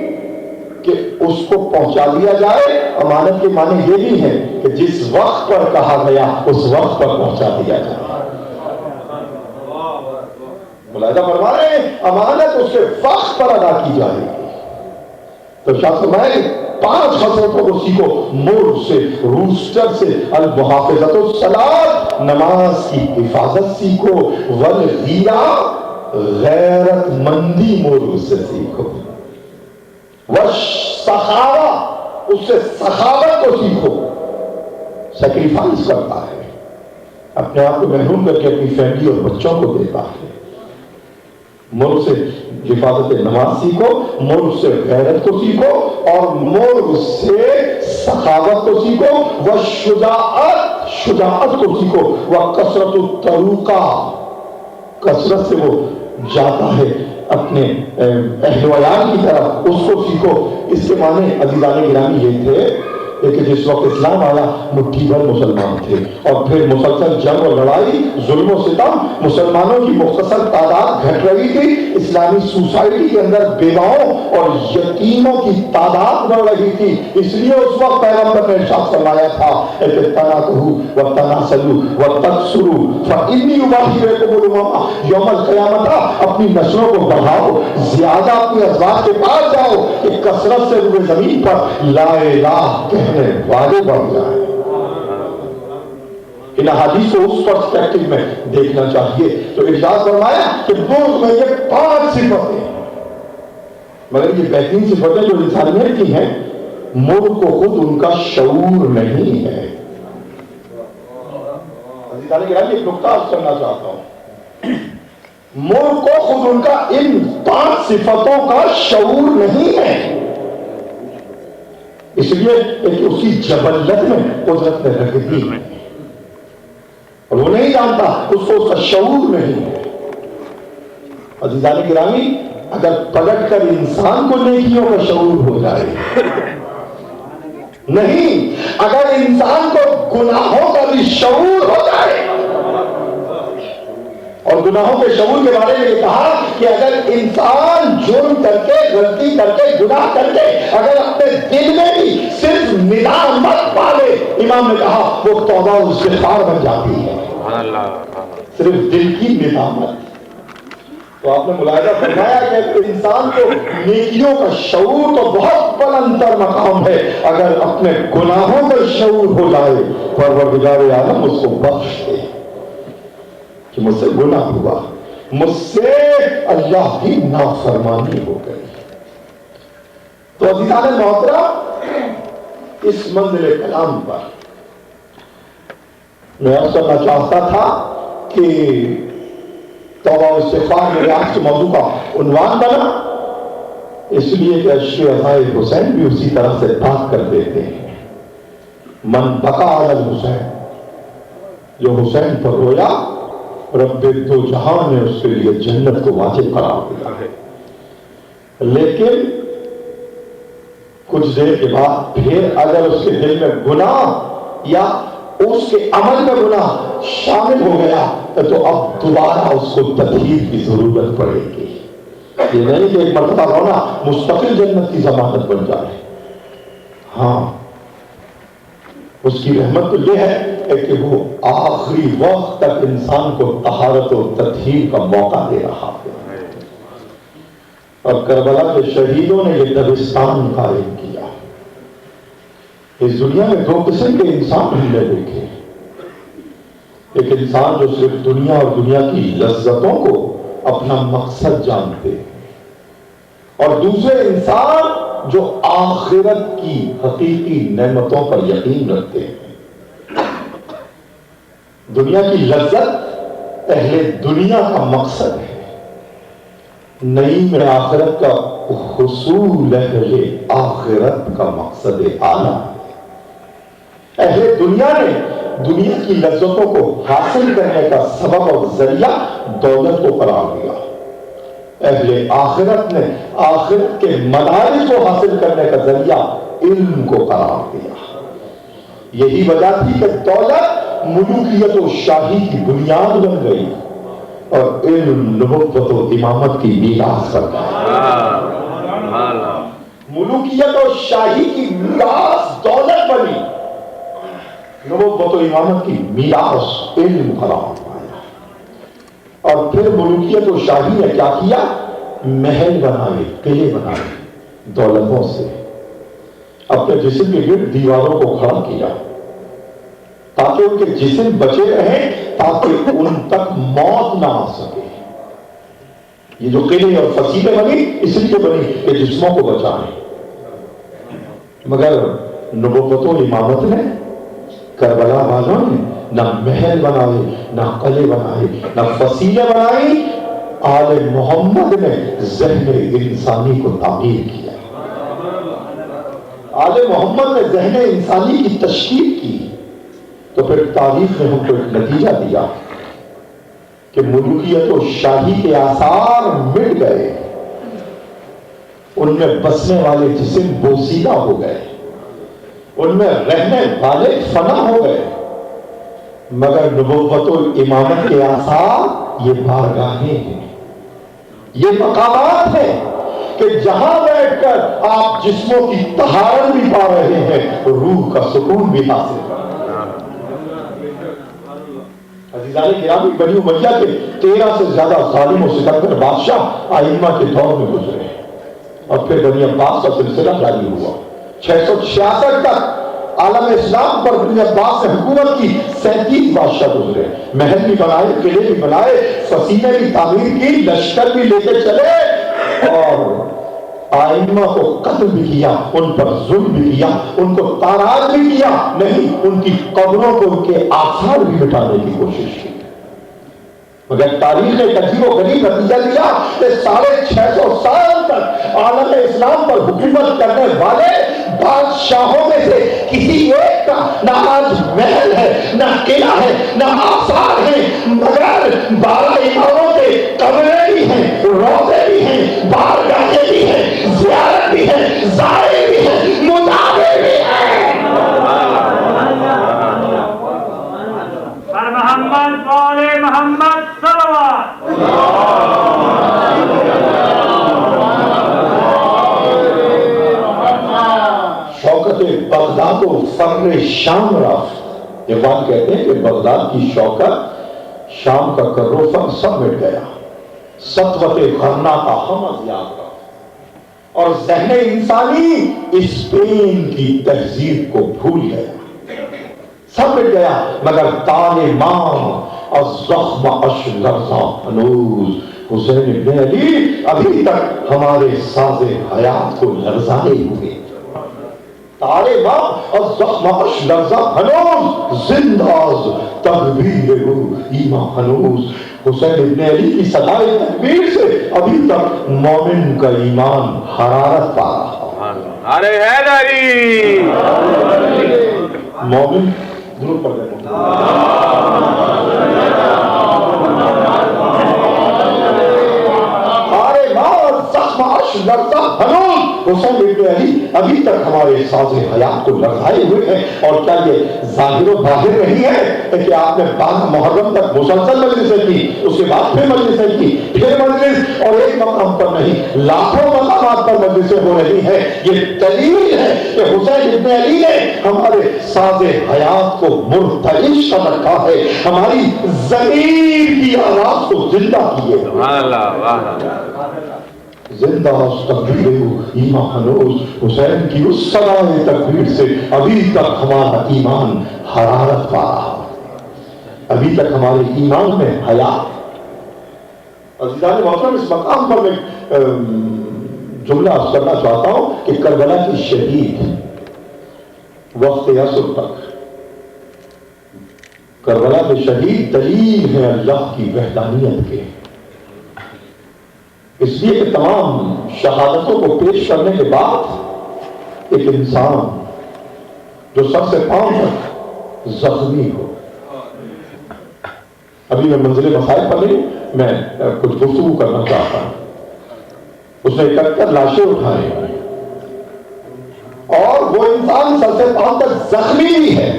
کہ اس کو پہنچا دیا جائے، امانت کے معنی یہ بھی ہے کہ جس وقت پر کہا گیا اس وقت پر پہنچا دیا جائے. ملاحظہ فرما رہے ہیں، امانت اس کے وقت پر ادا کی جائے گی. تو شاہ فرمائے 5 خصلتوں کو سیکھو، مرغ سے، روسٹر سے، المحافظۃ الصلاۃ، نماز کی حفاظت سیکھو، والغیرہ، غیرت مندی مرغ سے سیکھو، والسخاوہ، اس سے سخاوت کو سیکھو. سیکریفائس کرتا ہے، اپنے آپ کو محروم کر کے اپنی فیملی اور بچوں کو دیتا ہے. مرغ سے حفاظت نماز سیکھو، مرغ سے غیرت کو سیکھو، اور مرغ سے سخاوت کو سیکھو، والشجاعت، شجاعت کو سیکھو، وکثرت الطروقہ، کثرت سے وہ جاتا ہے اپنے اہل و عیال کی طرف، اس کو سیکھو. اس کے معنی عزیزان گرامی یہ تھے کہ جس وقت اسلام آیا مٹھی بھر مسلمان تھے، اور پھر مسلسل جنگ اور لڑائی، ظلم و ستم، مسلمانوں کی مختصر تعداد گھٹ رہی تھی. اسلامی سوسائٹی کے اندر بیواؤں اور یتیموں کی تعداد بڑھ رہی تھی. اس لیے اس وقت پیغمبر نے ارشاد فرمایا تھا کہ تناکحوا وتناسلوا وتکثروا فإنی اباحی بکم الامم، یوم القیامت اپنی نسلوں کو بڑھاؤ، زیادہ اپنی ازواج کے پاس جاؤ کہ کثرت سے روئے زمین پر لا الہ کہنے والے بڑھ جائیں. ان حدیث کو اس پرسپیکٹو میں دیکھنا چاہیے. تو ارشاد فرمایا کہ مرغ میں یہ 5 صفتیں مگر یہ بہترین صفتیں جو انسانیت کی ہیں ملک کو خود ان کا شعور نہیں ہے. عزیزان گرامی ایک نقطہ عرض کرنا چاہتا ہوں. ملک کو خود ان کا ان 5 صفتوں کا شعور نہیں ہے. اس لیے کہ اس کی جبلت میں قدرت نے رکھ دی اور وہ نہیں جانتا, اس کو اس کا شعور نہیں ہے. عزیزان گرامی اگر پلٹ کر انسان کو نیکیوں کا شعور ہو جائے, نہیں اگر انسان کو گناہوں کا بھی شعور ہو جائے, اور گناہوں کے شعور کے بارے میں یہ کہا کہ اگر انسان جرم کر کے, غلطی کر کے, گناہ کر کے اگر اپنے دل میں بھی صرف ندامت پالے, امام نے کہا وہ توبہ اور استغفار بن جاتی ہے. صرف دل کی ندامت. تو آپ نے ملاحظہ فرمایا کہ انسان کو نیکیوں کا شعور تو بہت بلند تر مقام ہے, اگر اپنے گناہوں کا شعور ہو جائے پروردگار عالم اس کو بخش دے کہ مجھ سے گناہ ہوا, مجھ سے اللہ کی نافرمانی ہو گئی. تو عزیزان محترم اس منزل کلام پر میں عرض کرنا چاہتا تھا کہ توبہ و استغفار میرے آج کے موضوع کا عنوان بنا, اس لیے کہ اشعیاء حسین بھی اسی طرح سے بات کر دیتے ہیں. من بقا علی الحسین, جو حسین پر رویا رب دو جہان نے اس کے لیے جنت کو واجب قرار دیا ہے. لیکن کچھ دیر کے بعد پھر اگر اس کے دل میں گناہ یا اس کے عمل میں گناہ شامل ہو گیا تو اب دوبارہ اس کو تطہیر کی ضرورت پڑے گی. یہ نہیں کہ ایک مرتبہ رونا مستقل جنت کی ضمانت بن جائے. ہاں اس کی رحمت تو یہ ہے کہ وہ آخری وقت تک انسان کو طہارت و تطہیر کا موقع دے رہا ہے. اور کربلا کے شہیدوں نے یہ دبستان قائم کیا. اس دنیا میں 2 قسم کے انسان ہم نے دیکھے. ایک انسان جو صرف دنیا اور دنیا کی لذتوں کو اپنا مقصد جانتے, اور دوسرے انسان جو آخرت کی حقیقی نعمتوں پر یقین رکھتے ہیں. دنیا کی لذت اہل دنیا کا مقصد ہے, نعیم آخرت کا حصول اہل آخرت کا مقصد اعلیٰ ہے. اہل دنیا نے دنیا کی لذتوں کو حاصل کرنے کا سبب اور ذریعہ دولت کو قرار دیا. اہل آخرت نے آخرت کے مدارج کو حاصل کرنے کا ذریعہ علم کو قرار دیا. یہی وجہ تھی کہ دولت ملوکیت و شاہی کی بنیاد بن گئی اور علم نبوت و امامت کی میراث بن گئی. ملوکیت و شاہی کی میراث دولت بنی, نبوت و امامت کی میراث علم قرار پایا. اور پھر ملوکیت و شاہی نے کیا کیا؟ محل بنائے, قلعے بنائے دولتوں سے, اپنے جسم کے گرد دیواروں کو کھڑا کیا تاکہ ان کے جسم بچے رہیں, تاکہ ان تک موت نہ آ سکے. یہ جو قلعے اور فصیلیں بنی اس لیے بنی کہ جسموں کو بچائیں. مگر نبوت و امامت نے, کربلا والوں نے نہ محل بنائے, نہ قلعے بنائے, نہ فصیلیں بنائی. آل محمد نے ذہن انسانی کو تعمیر کیا. آل محمد نے ذہن انسانی کی تشکیل کی. تو پھر تاریخ نے ہم کو ایک نتیجہ دیا کہ ملوکیت و شاہی کے آثار مٹ گئے, ان میں بسنے والے جسم بوسیدہ ہو گئے, ان میں رہنے والے فنا ہو گئے. مگر نبوت و امامت کے آثار یہ بارگاہیں ہیں, یہ مقامات ہیں کہ جہاں بیٹھ کر آپ جسموں کی طہارت بھی پا رہے ہیں, روح کا سکون بھی حاصل کر رہے ہیں. عزیزان گرامی, بنی امیہ کے 13 سے زیادہ ظالم و ستمگر بادشاہ ائمہ کے دور میں گزرے, اور پھر بنی عباس کا سلسلہ جاری ہوا. 666 تک عالم اسلام پر بنی عباس نے حکومت کی. 37 بادشاہ گزرے, محل بھی بنائے, قلعے بھی بنائے, فصیلیں بھی تعمیر کی, لشکر بھی لے کے چلے, اور آئمہ کو قتل بھی کیا، ان پر ظلم بھی کیا، ان کو تاراج بھی کیا، نہیں ان کی قبروں کو ان کے آثار بھی مٹانے کی کوشش کی، مگر تاریخ ایک عجیب و غریب نتیجہ دیا کہ 650 سال تک عالم اسلام پر حکومت کرنے والے بادشاہوں میں سے کسی ایک کا نہ آج محل ہے، نہ قلعہ ہے، نہ آثار ہے، مگر 12 اماموں کے قبریں بھی ہیں، روضے بھی ہیں، بارگاہیں بھی ہیں، زیارت بھی ہے، زائر بھی ہے، مجاہد بھی ہے۔ محمد والے محمد صلوات۔ شوکت بغداد و فخر شام رفت، اقبال کہتے ہیں کہ بغداد کی شوکت، شام کا کر و فخر سب مٹ گیا، سطوت غرنا کا حمد یاد رفت، اور ذہن انسانی اسپین کی تہذیب کو بھول گیا، سب مٹ گیا، مگر تان مام الزخم اشلرزا ہنوز، حسین ابن علی ابھی تک ہمارے ساز حیات کو لرزائے ہوئے، تان مام الزخم اشلرزا ہنوز، زنداز تکبیر گو ایمان ہنوز، حسین ابن علی کی صدائے تکبیر سے ابھی تک مومن کا ایمان حرارت پا رہا ہے۔ ارے حیدری مومن ضرور پڑھ دیں۔ لرزہ ہنوز، حسین ابن علی ابھی تک ہمارے ساز حیات کو لرزائے ہوئے ہیں، اور کیا یہ ظاہر و باہر نہیں ہے کہ آپ نے 12 محرم تک مسلسل مجلسیں کی، اس کے بعد پھر مجلسیں کی، پھر مجلس، اور ایک مقام پر نہیں لاکھوں مقامات پر مجلسیں ہو رہی ہیں، یہ دلیل ہے کہ حسین ابن علی نے ہمارے ساز حیات کو مرتعش کر رکھا ہے، ہماری ضمیر کی آواز کو زندہ کیے زندہ تکبیر ایمان ہنوز، حسین کی اس صدائے تکبیر سے ابھی تک ہمارا ایمان حرارت پا رہا، ابھی تک ہمارے ایمان میں حیات۔ عزیزان محترم، اس مقام پر میں جملہ عرض کرنا چاہتا ہوں کہ کربلا کی شہید وقت عصر تک کربلا کے شہید دلیل ہیں اللہ کی وحدانیت کے، اس لیے کہ تمام شہادتوں کو پیش کرنے کے بعد ایک انسان جو سر سے پاؤں تک زخمی ہو، ابھی میں منزل مسائل پر نہیں، میں کچھ گفتگو کرنا چاہتا ہوں، اس نے 71 لاشیں اٹھائے اور وہ انسان سر سے پاؤں تک زخمی بھی ہے،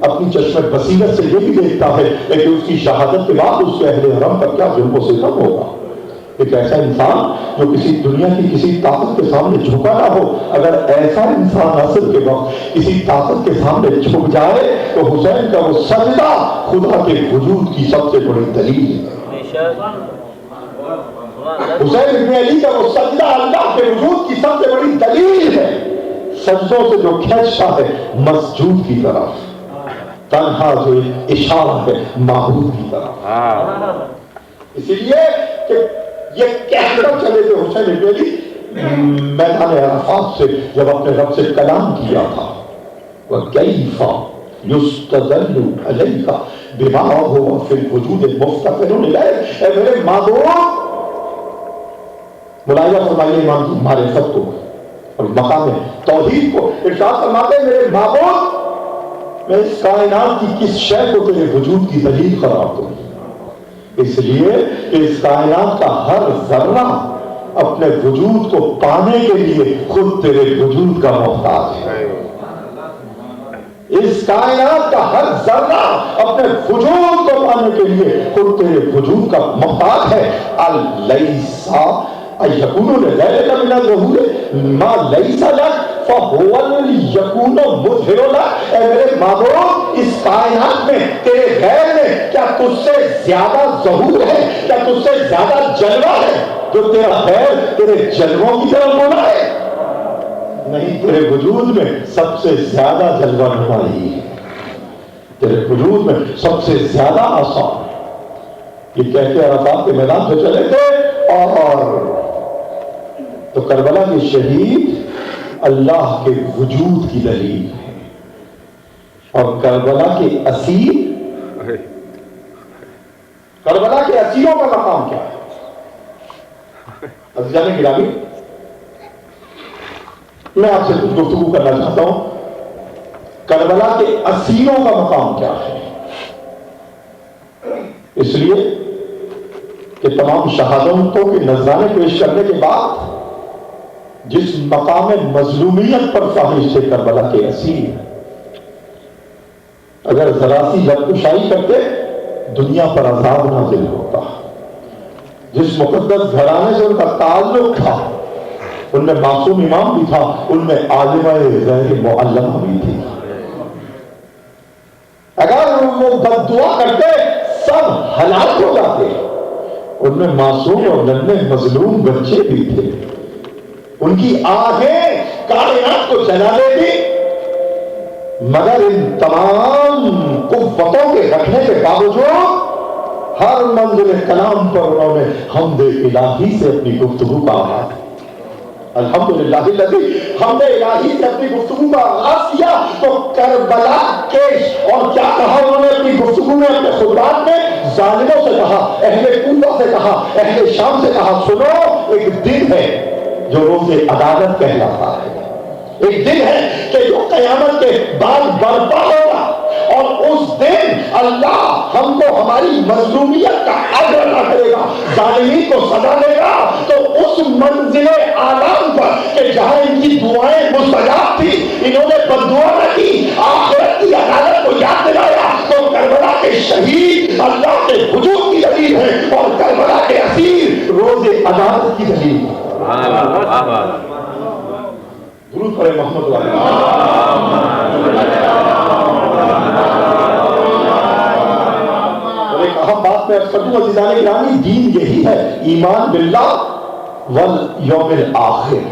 اپنی چشم بصیرت سے یہ بھی دیکھتا ہے کہ اس کی شہادت کے بعد اس کے اہل حرم پر کیا ظلم و ستم ہوگا۔ ایک ایسا انسان جو کسی دنیا کی کسی طاقت کے سامنے جھکا نہ ہو، اگر ایسا انسان عصر کے وقت کسی طاقت کے سامنے جھک جائے تو حسین کا وہ سجدہ خدا کے وجود کی سب سے بڑی دلیل ہے۔ حسین ابن علی کا وہ سجدہ اللہ کے وجود کی سب سے بڑی دلیل ہے، سجدوں سے جو کھینچتا ہے مسجود کی طرف، تنہا جو اشارہ ہے معبود کی طرف۔ اسی لیے کہ یہ کہہ کر چلے تھے حسین ابن علی میدان عرفات سے جب اپنے رب سے کلام کیا تھا، وَكَيْفَ يُسْتَدَلُّ عَلَيْكَ بِمَا هُوَ فِي الْوُجُودِ مُفْتَقِرٌ إِلَيْهِ، اے میرے معبود، ملاحظہ فرمائیے امام کی معرفت کو اور مقام توحید کو، ارشاد فرماتے ہیں میرے معبود، میں اس کائنات کی کس شے کو تیرے وجود کی دلیل قرار دوں، اس لیے کہ اس کائنات کا ہر ذرہ اپنے وجود کو پانے کے لیے خود تیرے وجود کا محتاج ہے، اس کائنات کا ہر ذرہ اپنے وجود کو پانے کے لیے خود تیرے وجود کا محتاج ہے۔ الیسا یکون لذلک من الظہور ما لیس لک فہو یکون مظہر لک، اے میرے معبود، اس کائنات میں تیرے غیر میں کیا تجھ سے زیادہ ظہور ہے، کیا تجھ سے زیادہ جلوہ ہے، جو تیرا غیر تیرے جلووں کی طرف ہونا ہے؟ نہیں، تیرے وجود میں سب سے زیادہ جلوہ نمائی ہے، تیرے وجود میں سب سے زیادہ آثار۔ یہ کہہ کے عرفات کے میدان پہ چلے تھے، اور تو کربلا کے شہید اللہ کے وجود کی دلیل ہے، اور کربلا کے اسیر، کربلا کے اسیروں کا مقام کیا ہے؟ عزیزان گرامی، میں آپ سے کچھ گفتگو کرنا چاہتا ہوں، کربلا کے اسیروں کا مقام کیا ہے؟ اس لیے کہ تمام شہادتوں کے نذرانے پیش کرنے کے بعد جس مقام مظلومیت پر فاحش تھے کربلا کے اسیر، اگر ذرا سی لبکشائی کرتے دنیا پر عذاب نازل ہوتا۔ جس مقدس گھرانے سے ان کا تعلق تھا ان میں معصوم امام بھی تھا، ان میں عالمہ غیر معلمہ بھی تھی۔ اگر وہ بد دعا کرتے سب ہلاک ہو جاتے، ان میں معصوم اور ننھے مظلوم بچے بھی تھے، ان کی آہیں کائنات کو جلا دیتی، مگر ان تمام قوتوں کے رکھنے کے باوجود ہر منزل کلام پر انہوں نے حمد الہی سے اپنی گفتگو کا آغاز، الحمدللہ الذی حمد الہی سے اپنی گفتگو کا آغاز کیا تو کربلا کے، اور کیا کہا انہوں نے اپنی گفتگو میں، اپنے خطبات میں؟ ظالموں سے کہا، اہل کوفہ سے کہا، اہل شام سے کہا، سنو ایک دن ہے جو روز عدالت کہلاتا ہے، ایک دن ہے کہ جو قیامت کے بعد برپا ہوگا، اور اس دن اللہ ہم کو ہماری مظلومیت کا اجر عطا کرے گا، ظالمین کو سزا دے گا۔ تو اس منزل اعلان پر کہ جہاں ان کی دعائیں مستجاب تھی، انہوں نے بد دعا نہ کی، آخرت کی عدالت کو یاد دلایا، تو کربلا کے شہید اللہ کے وجود کی دلیل ہے، اور کربلا کے اسیر روز عدالت کی دلیل ہے۔ درود پڑھے محمد علیہ۔ اور ایک اہم بات میں اکثر دوں عزیزان گرامی، دین یہی ہے، ایمان باللہ والیوم الآخر،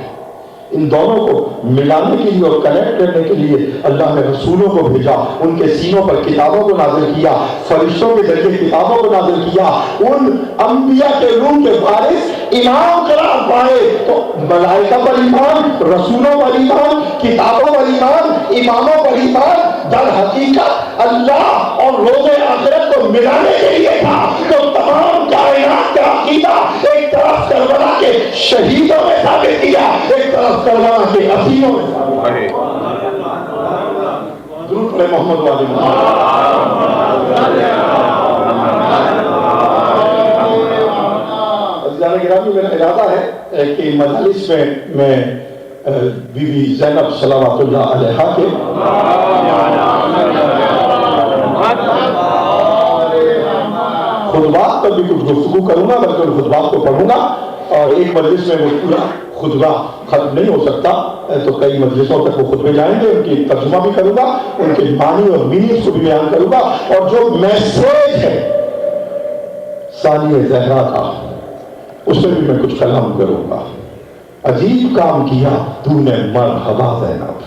ان دونوں کو ملانے کے لیے اور کنیکٹ کرنے کے لیے اللہ نے رسولوں کو بھیجا، ان کے سینوں پر کتابوں کو نازل کیا، فرشتوں کے ذریعے کتابوں کو نازل کیا، ان انبیاء کے روح کے وارث امام قرار پائے، تو ملائکہ پر ایمان، رسولوں پر ایمان، کتابوں پر ایمان، اماموں پر ایمان، در حقیقت اللہ اور روز آخرت کو ملانے کے لیے تھا۔ تو تمام کائنات کا عقیدہ ایک طرف کربلا کے شہیدوں میں ثابت کیا، ایک طرف کربلا کے اسیروں میں ثابت کیا۔ درود پڑھے محمد والے محمد۔ عزیزان گرامی، میرا ارادہ ہے کہ مجلس میں بی بی زینب صلوات اللہ علیہا کے خطبات پر بھی کچھ گفتگو کروں گا، بلکہ خطبات کو پڑھوں گا، اور ایک مجلس میں وہ پورا خطبہ ختم نہیں ہو سکتا، تو کئی مجلسوں تک وہ خطبے جائیں گے، ان کی ترجمہ بھی کروں گا، ان کے معنی اور میننگز کو بھی بیان کروں گا، اور جو میسیج ہے ثانیہ زہرا کا اس میں بھی میں کچھ کلام کروں گا۔ عجیب کام کیا تو نے مرحبا زینب،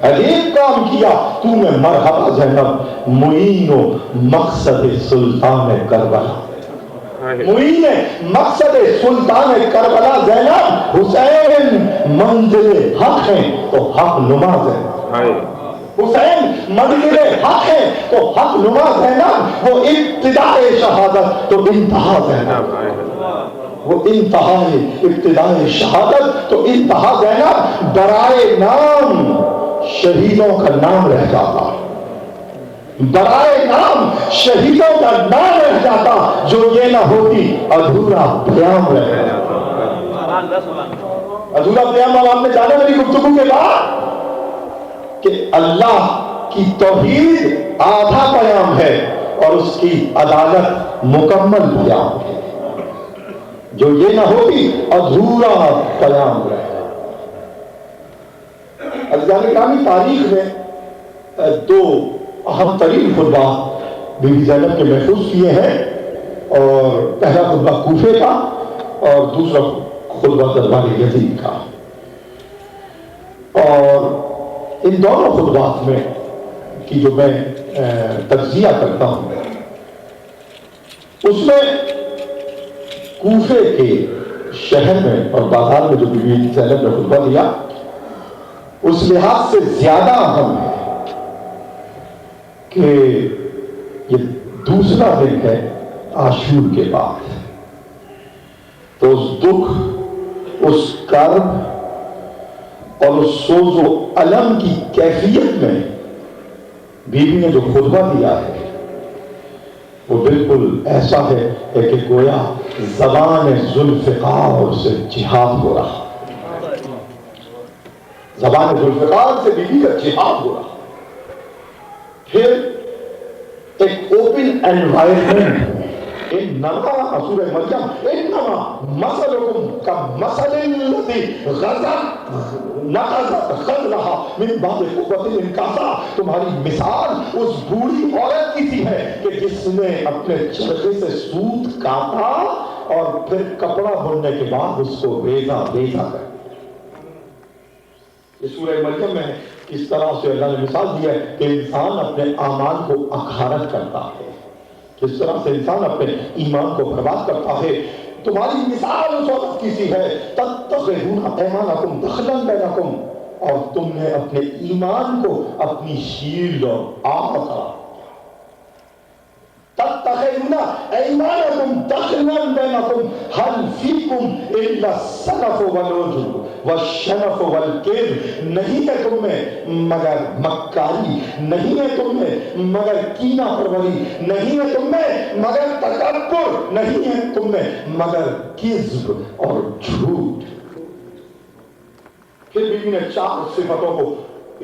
عجیب کام کیا تو نے مرحبا زینب، معین و مقصد سلطان کربلا، معین مقصد سلطان کربلا زینب، حسین منزل حق ہیں تو حق نما زینب، حسین منزل حق ہے تو حق نما زینب، وہ ابتداء شہادت تو انتہا زینب، وہ انتہائی ابتدائی شہادت تو انتہا زینب، برائے نام شہیدوں کا نام رہ جاتا، برائے نام شہیدوں کا نام رہ جاتا، جو یہ نہ ہوتی ادھورا پیام رہ جاتا۔ ادھورا پیام آپ نے جانا میری گفتگو کے بعد کہ اللہ کی توحید آدھا پیام ہے اور اس کی عدالت مکمل پیام ہے، جو یہ نہ ہوتی ادھورا پیام رہے۔ عزیزان گرامی، تاریخ میں دو اہم ترین خطبات بی بی زینب کے محفوظ کیے ہیں، اور پہلا خطبہ کوفے کا اور دوسرا خطبہ دربار یزید کا، اور ان دونوں خطبات میں کی جو میں تجزیہ کرتا ہوں، اس میں کوفے کے شہر میں اور بازار میں جو بی بی زینب نے خطبہ دیا اس لحاظ سے زیادہ اہم ہے کہ یہ دوسرا دن ہے عاشور کے بعد. تو اس دکھ، اس کرب اور اس سوز و الم کی کیفیت میں بیوی نے جو خطبہ دیا ہے وہ بالکل ایسا ہے کہ گویا زبان ذوالفقار سے جہاد ہو رہا، زبان ذوالفقار سے بیوی کا جہاد ہو رہا. پھر ایک اوپن انوائرمنٹ. انما سورہ مریم انما مثلکم کمثل الذی نقضت غزلہا من بعد قوۃ انکاثا. تمہاری مثال اس بوڑھی عورت کی سی ہے کہ جس نے اپنے چرخے سے سوت کاٹا اور پھر کپڑا بننے کے بعد اس کو ریزہ ریزہ کر. یہ سورہ مریم میں اس طرح سے اللہ نے مثال دی ہے کہ انسان اپنے اعمال کو اکھارت کرتا ہے، کس طرح سے انسان اپنے ایمان کو برباد کرتا ہے. تمہاری مثال اس عورت کی سی ہے تتخذون ایمانکم دخلا بینکم، اور تم نے اپنے ایمان کو اپنی شیلڈ اور آہتا. تتخذون ایمانکم دخلا بینکم حل فیکم الا السلف والعجب والشنف والکذب. نہیں ہے تم میں مگر مکاری، نہیں ہے تم میں مگر کینہ پروری، نہیں ہے تم میں مگر تکبر، نہیں ہے تم میں مگر کذب اور جھوٹ. پھر بیوی نے 4 صفتوں کو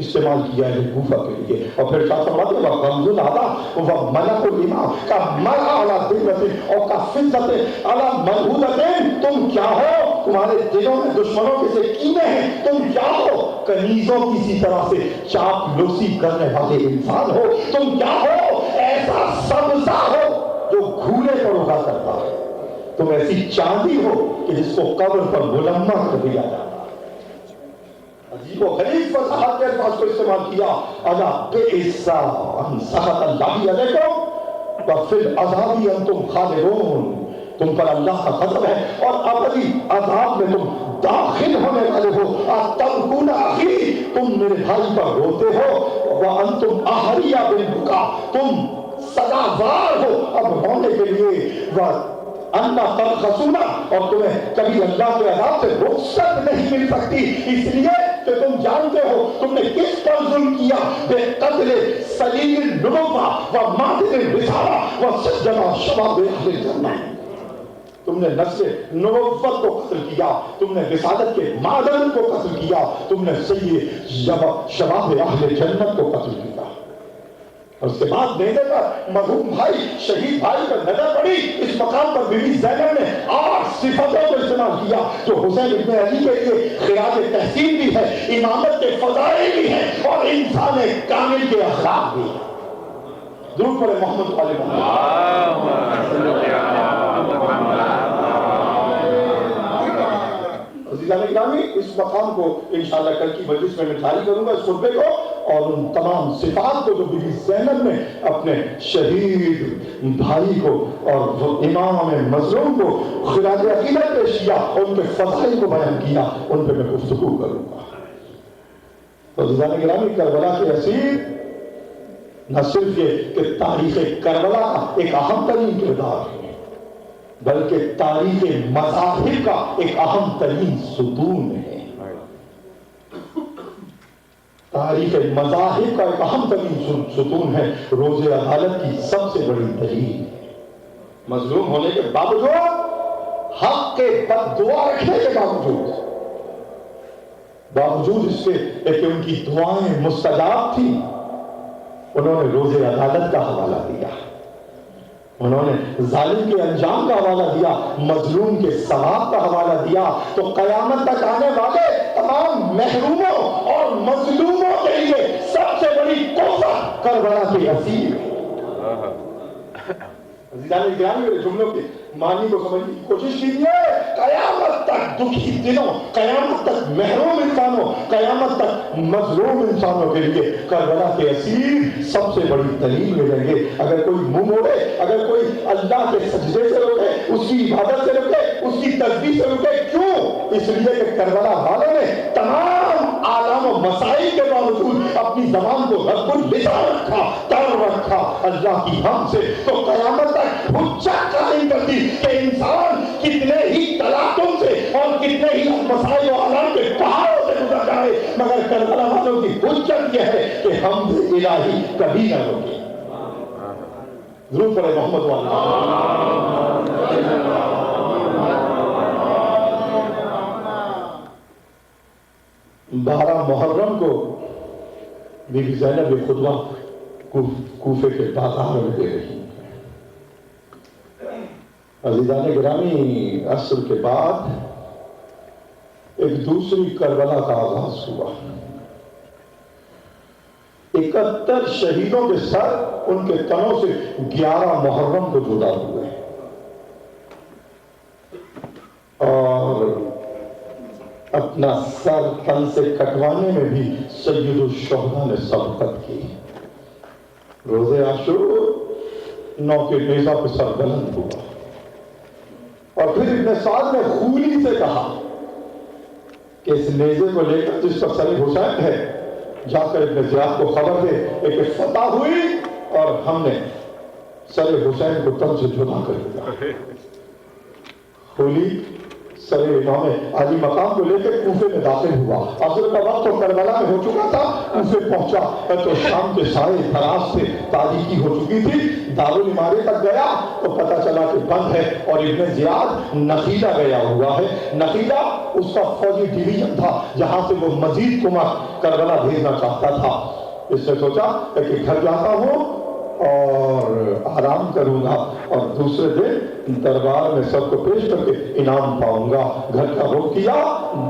استعمال کیا ہے کوفہ کے لیے، اور پھر کیا فرماتے ہیں وَغَمْزُ الْعَدَى وَمَلَكُ الْإِمَامِ كَمَّلَ عَلَى دِلَّةٍ اور كَفِّزَّةٍ عَلَى مَلْهُودَةٍ. تم کیا ہو؟ تمہارے دلوں میں دشمنوں کے سے کینے ہیں. تم کیا ہو؟ کنیزوں کسی طرح سے چاپلوسی کرنے والے انسان ہو. تم کیا ہو؟ ایسا سبزہ ہو جو گھولے پر اگا کرتا ہے. تم ایسی چاندی ہو کہ جس کو قبر پر ملمع کر دیا جاتا. عجیب و غریب وضاحت کے الفاظ کو استعمال کیا. الا بئس ان سخط اللہ علیکم وفی العذاب انتم خالدون. تم پر اللہ کا غضب ہے اور ابدی عذاب میں تم داخل ہونے والے ہو. اتبکون اخی، تم میرے بھائی پر روتے ہو. وانتم احریا بالبکا، تم سزاوار ہو اب رونے کے لیے. انا تبخسونا، اور تمہیں کبھی اللہ کے عذاب سے رخصت نہیں مل سکتی اس لیے کہ تم جانتے ہو تم نے کس پر ظلم کیا. بے قتل سلیل النبوہ و ماتن الرسالہ و سجدہ شباب اہل الجنہ. تم نے نسل نبوت کو قتل کیا، تم نے رسالت کے معدن کو قتل کیا، تم نے سید شباب اہل جنت کو قتل کیا. اور اس کے بعد دینے پر مرحوم بھائی شہید بھائی پر نظر پڑی. اس مقام پر بی بی زینب نے 8 صفتوں کو استعمال کیا جو حسین ابن علی کے لیے خراج تحسین بھی ہے، امامت کے فضائل بھی ہے اور انسان کامل کے اخلاق بھی ہے. درود پڑھیں محمد علیہ عزیزان گرامی. اس مقام کو انشاءاللہ کل کی مجلس میں جاری کروں گا اس خطبے کو، اور ان تمام صفات کو جو بی بی زینب نے اپنے شہید بھائی کو اور جو امام مظلوم کو خراج عقیدت پیش کیا اور ان کے فضائل کو بیان کیا، ان پہ میں گفتگو کروں گا. عزیزان گرامی، کربلا کے اسیر نہ صرف یہ کہ تاریخ کربلا کا ایک اہم ترین کردار ہے بلکہ تاریخ مذاہب کا ایک اہم ترین ستون ہے. تاریخ مذاہب کا ایک اہم ترین ستون ہے. روز عدالت کی سب سے بڑی دلیل ہے. مظلوم ہونے کے باوجود، حق کے بد دعا رکھنے کے باوجود اس سے کہ ان کی دعائیں مستجاب تھیں، انہوں نے روز عدالت کا حوالہ دیا، انہوں نے ظالم کے انجام کا حوالہ دیا، مظلوم کے ثواب کا حوالہ دیا. تو قیامت تک آنے والے تمام محروموں اور مظلوموں کے لیے سب سے بڑی کوثر کربلا کے اسیر. عزیزان گرامی میرے جملوں کے معنی کو سمجھنے کی کوشش کیجیے. قیامت تک دکھی دلوں، قیامت تک محروم انسانوں، قیامت تک مظلوم انسانوں کے لیے کربلا کے اسیر سب سے بڑی دلیل ملیں گے. اگر کوئی منہ موڑے، اگر کوئی اللہ کے سجدے سے رکے، اس کی عبادت سے رکے، اس کی تسبیح سے رکے، کیوں؟ اس لیے کہ کربلا والوں نے تمام آلام و مسائل کے باوجود اپنی زبان کو رب اللسان رکھا، تر رکھا اللہ کی حمد سے. تو قیامت تک حجت قائم کر دی کہ انسان کتنے ہی تلاطم سے اور کتنے ہی مسائل و آلام کے پہاڑوں سے گزر جائے، مگر کربلا والوں کی حجت یہ ہے کہ حمد الہی کبھی نہ رکے. ضرور پڑھے محمد والا. 12 محرم کو بی بی زینب یہ خطبہ کوفے کے بازار میں دے رہی. عزیزان گرامی، عصر کے بعد ایک دوسری کربلا کا آغاز ہوا. 71 شہیدوں کے سر ان کے تنوں سے 11 محرم کو جدا ہوئے اور اپنا سر تن سے کٹوانے میں بھی سید الشہداء نے سبقت کی. روزے عاشور 9 کے نیزہ پہ سر بلند ہوا اور پھر ابن سعد نے خولی سے کہا کہ اس نیزے کو لے کر جس پر سر حسین ہے، جا کر ابن زیاد کو خبر دے کہ فتح ہوئی اور ہم نے سر حسین کو تن سے جدا کر دیا. خولی سر امام علی مقام کو لے کے کوفے میں داخل ہوا. عصر کا وقت تو کربلا میں ہو چکا تھا. کوفے پہنچا تو شام کے سائے فراز سے تاریکی ہو چکی تھی. دارالعمارے تک گیا تو پتہ چلا کہ بند ہے اور ابن زیاد نخیلہ گیا ہوا ہے. نخیلہ اس کا فوجی ڈویژن تھا جہاں سے وہ مزید کمک کربلا بھیجنا چاہتا تھا. اس نے سوچا کہ گھر جاتا ہوں اور آرام کروں گا اور دوسرے دن دربار میں سب کو پیش کر کے انعام پاؤں گا. گھر کا رخ کیا،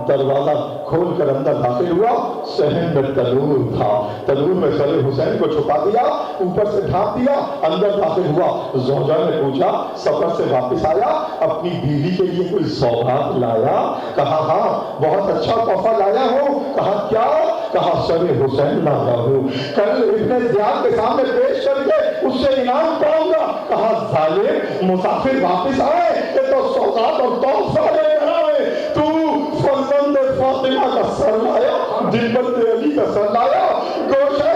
دروازہ کھول کر اندر داخل ہوا. صحن میں تنور تھا. تنور میں سر حسین کو چھپا دیا، اوپر سے ڈھانپ دیا، اندر داخل ہوا. زوجہ نے پوچھا سفر سے واپس آیا، اپنی بیوی کے لیے کوئی سوغات لایا؟ کہا ہاں بہت اچھا تحفہ لایا ہوں. کہا کیا؟ کہا سر حسین لایا ہوں، کل ابن زیاد کے سامنے پیش کر کے اس سے انعام پاؤں گا. کہا ظالم، مسافر واپس آئے کہ تو سوغات اور تحفہ لے کر آئے. تو فرزند فاطمہ کا سر لایا، دلبر علی کا سر لایا، گوشہ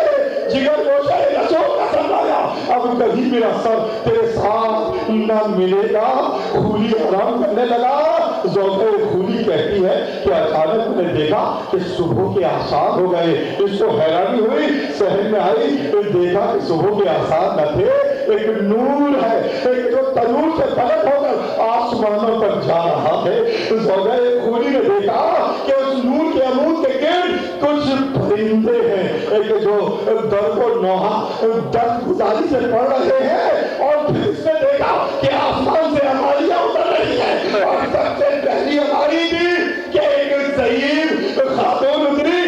جگر گوشہ رسول کا سر لایا. اب کبھی میرا سر تیرے ساتھ نہ ملے گا. خولی آرام کرنے لگا. زوجہ خولی کہتی ہے کہ اچانک میں نے دیکھا کہ صبح کے آثار ہو گئے. اس کو حیرانی ہوئی، صحن میں آئی، دیکھا کہ صبح کے آثار نہ تھے. ایک نور ہے، ایک جو تنور سے بلند ہو کر آسمانوں پر جا رہا ہے. زوجہ خولی نے دیکھا کہ اس نور کے عمود کے گرد کچھ پرندے ہیں کہ جو درد و نوحہ درد گزاری سے پڑھ رہے ہیں. اور پھر اس نے دیکھا کہ آسمان سے ہماریاں اتر رہی ہیں اور سب سے پہلی ہماری تھی کہ ایک ضعیف خاتون اتری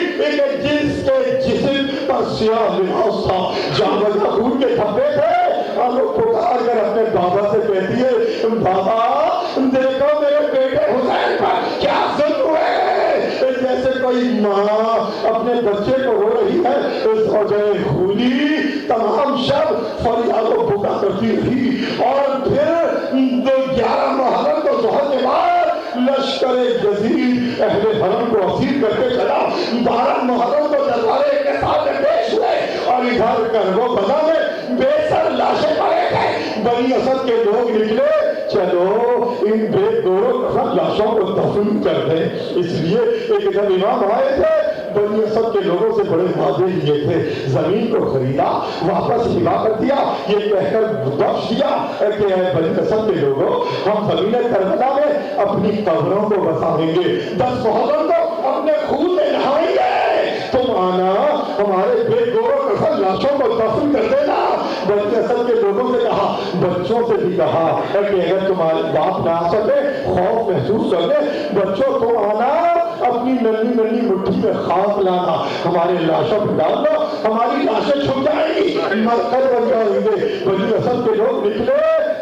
جس کے جسم پر سیاہ لباس تھا، جانور خون کے دھبے تھے. اور وہ پکار کر اپنے بابا سے کہتی ہے بابا دیکھو میرے بیٹے حسین پر کیا ظلم ہوئے. جیسے کوئی ماں اپنے بچے کو رو رہی ہے. زوجہ خولی تمام شب فریاد و بکا کرتی رہی. اور پھر 11 محرم کو ظہر کے بعد لشکر یزید اہل حرم کو اسیر کر کے چلا. 12 محرم کو دربارے کے سامنے پیش ہوئے اور ادھر کربو بلا میں بے سر لاشیں پڑے تھے. بنی اسد کے لوگ نکلے، چلو ان بے دوروں کفن لاشوں کو دفن کر دیں. اس لیے ایک جب امام آئے تھے بنی اسد کے لوگوں سے بڑے وعدے لیے تھے. زمین کو خریدا، واپس ہبا کر دیا، یہ کہہ کر بخش دیا کہ بنی اسد کے لوگوں ہم زمین کربلا میں اپنی قبروں کو بسائیں گے، 10 محرم کو اپنے خون میں نہائیں گے. تم آنا ہمارے بے گورو کفن لاشوں کو دفن کر دینا. بنی اسد کے لوگوں سے کہا، بچوں سے بھی کہا کہ اگر تمہارے باپ نہ آ سکے، خوف محسوس کر لے، بچوں تم آنا اپنی ننھی ننھی مٹھی میں خاک لانا، ہمارے لاشوں پہ ڈالنا، ہماری لاشیں چھپ جائیں گی، مرکز بن جائیں گے. بنی اسد کے لوگ نکلے،